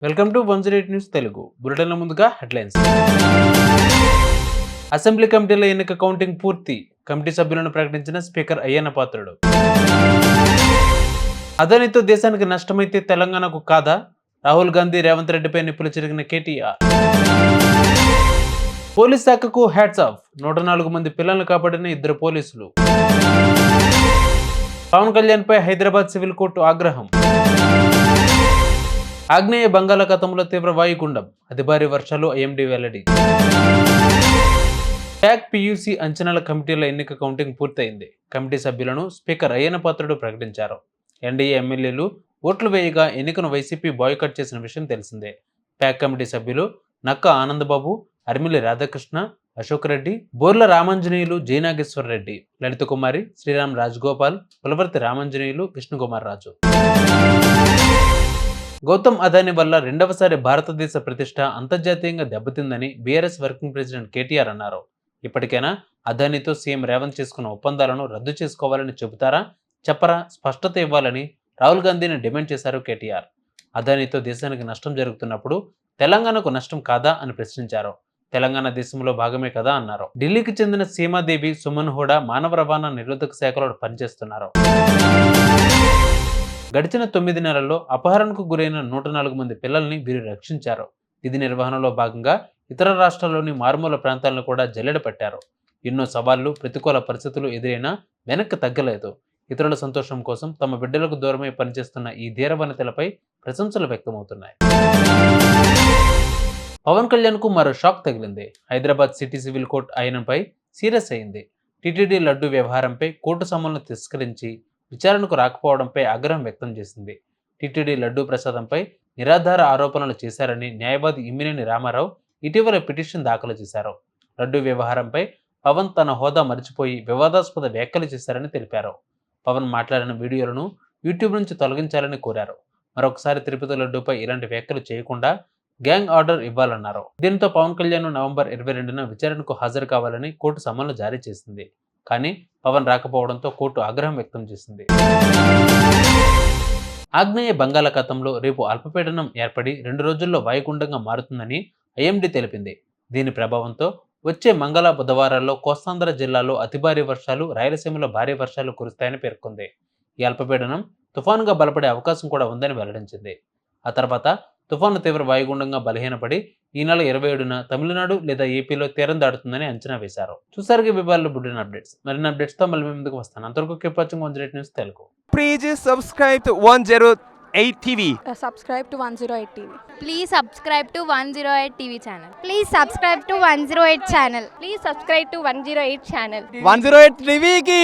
Welcome to 108 news Telugu. బులెటిన్ల ముందుగా headlines. Assembly కమిటీల ఎన్నిక కౌంటింగ్ పూర్తి. కమిటీ సభ్యులను ప్రకటించిన స్పీకర్ అయ్యన్న పాత్రుడు. అదానితో దేశానికి నష్టమైతే తెలంగాణకు కాదా? రాహుల్ గాంధీ రేవంత్ రెడ్డిపై నిప్పులు చెరిగిన కేటీఆర్. పోలీస్ శాఖకు హ్యాట్స్ ఆఫ్. 104 మంది పిల్లలను కాపాడిన 2 పోలీసులు. పవన్ కళ్యాణ్ పై హైదరాబాద్ సివిల్ కోర్టు ఆగ్రహం. ఆగ్నేయ బంగాళాఖాతంలో తీవ్ర వాయుగుండం, అతి భారీ వర్షాలు, ఐఎండీ వెల్లడి. ప్యాక్ పియూసీ అంచనాల కమిటీల ఎన్నిక కౌంటింగ్ పూర్తయింది. కమిటీ సభ్యులను స్పీకర్ అయ్యన్న పాత్రుడు ప్రకటించారు. ఎన్డీఏ ఎమ్మెల్యేలు ఓట్లు వేయగా ఎన్నికను వైసీపీ బాయ్కాట్ చేసిన విషయం తెలిసిందే. ప్యాక్ కమిటీ సభ్యులు నక్క ఆనందబాబు, అర్మిలి రాధాకృష్ణ, అశోక్ రెడ్డి, బోర్ల రామాంజనేయులు, జయనాగేశ్వర్ రెడ్డి, లలిత కుమారి, శ్రీరామ్ రాజగోపాల్, పులవర్తి రామాంజనేయులు, విష్ణుకుమార్ రాజు. గౌతమ్ అదానీ వల్ల రెండవసారి భారతదేశ ప్రతిష్ట అంతర్జాతీయంగా దెబ్బతిందని బీఆర్ఎస్ వర్కింగ్ ప్రెసిడెంట్ కేటీఆర్ అన్నారు. ఇప్పటికైనా అదానీతో సీఎం రేవంత్ చేసుకున్న ఒప్పందాలను రద్దు చేసుకోవాలని చెబుతారా, చెప్పరా, స్పష్టత ఇవ్వాలని రాహుల్ గాంధీని డిమాండ్ చేశారు కేటీఆర్. అదానీతో దేశానికి నష్టం జరుగుతున్నప్పుడు తెలంగాణకు నష్టం కాదా అని ప్రశ్నించారు. తెలంగాణ దేశంలో భాగమే కదా అన్నారు. ఢిల్లీకి చెందిన సీమాదేవి, సుమన్ హోడా మానవ రవాణా నిరోధక శాఖలో పనిచేస్తున్నారు. గడిచిన 9 నెలల్లో అపహరణకు గురైన 104 మంది పిల్లల్ని వీరు రక్షించారు. విధి నిర్వహణలో భాగంగా ఇతర రాష్ట్రాల్లోని మారుమూల ప్రాంతాలను కూడా జల్లెడ పట్టారు. ఎన్నో సవాళ్లు, ప్రతికూల పరిస్థితులు ఎదురైనా వెనక్కి తగ్గలేదు. ఇతరుల సంతోషం కోసం తమ బిడ్డలకు దూరమై పనిచేస్తున్న ఈ ధీర వనితలపై ప్రశంసలు వ్యక్తమవుతున్నాయి. పవన్ కళ్యాణ్కు మరో షాక్ తగిలింది. హైదరాబాద్ సిటీ సివిల్ కోర్టు ఆయనపై సీరియస్ అయింది. టీటీడీ లడ్డు వ్యవహారంపై కోర్టు సమన్లను తిరస్కరించి విచారణకు రాకపోవడంపై ఆగ్రహం వ్యక్తం చేసింది. టీటీడీ లడ్డూ ప్రసాదంపై నిరాధార ఆరోపణలు చేశారని న్యాయవాది ఇమ్మినేని రామారావు ఇటీవల పిటిషన్ దాఖలు చేశారు. లడ్డూ వ్యవహారంపై పవన్ తన హోదా మరిచిపోయి వివాదాస్పద వ్యాఖ్యలు చేశారని తెలిపారు. పవన్ మాట్లాడిన వీడియోలను యూట్యూబ్ నుంచి తొలగించాలని కోరారు. మరొకసారి తిరుపతి లడ్డూపై ఇలాంటి వ్యాఖ్యలు చేయకుండా గ్యాంగ్ ఆర్డర్ ఇవ్వాలన్నారు. దీంతో పవన్ కళ్యాణ్ నవంబర్ 22న విచారణకు హాజరు కావాలని కోర్టు సమన్లు జారీ చేసింది. కానీ పవన్ రాకపోవడంతో కోర్టు ఆగ్రహం వ్యక్తం చేసింది. ఆగ్నేయ బంగాళాఖాతంలో రేపు అల్పపీడనం ఏర్పడి 2 రోజుల్లో వాయుగుండంగా మారుతుందని ఐఎండీ తెలిపింది. దీని ప్రభావంతో వచ్చే మంగళ, బుధవారాల్లో కోస్తాంధ్ర జిల్లాలో అతి భారీ వర్షాలు, రాయలసీమలో భారీ వర్షాలు కురుస్తాయని పేర్కొంది. ఈ అల్పపీడనం తుఫానుగా బలపడే అవకాశం కూడా ఉందని వెల్లడించింది. ఆ తర్వాత తుఫాను తీవ్ర వాయుగుండంగా బలహీనపడి ఈ నెల 27న తమిళనాడు లేదా ఏపీలో తీరం దాటుతుందని అంచనా వేశారు. చూసారుగా విభాగాల్లో బుడ్డిన అప్డేట్స్. మరిన్ని అప్డేట్స్తో మళ్ళీ మీ ముందుకు వస్తాను. అంతవరకు keep watching 108 news Telugu. Please subscribe to 108 TV. Subscribe to 108 TV. Please subscribe to 108 TV channel. Please subscribe to 108 channel. Please subscribe to 108 channel. 108 TV ki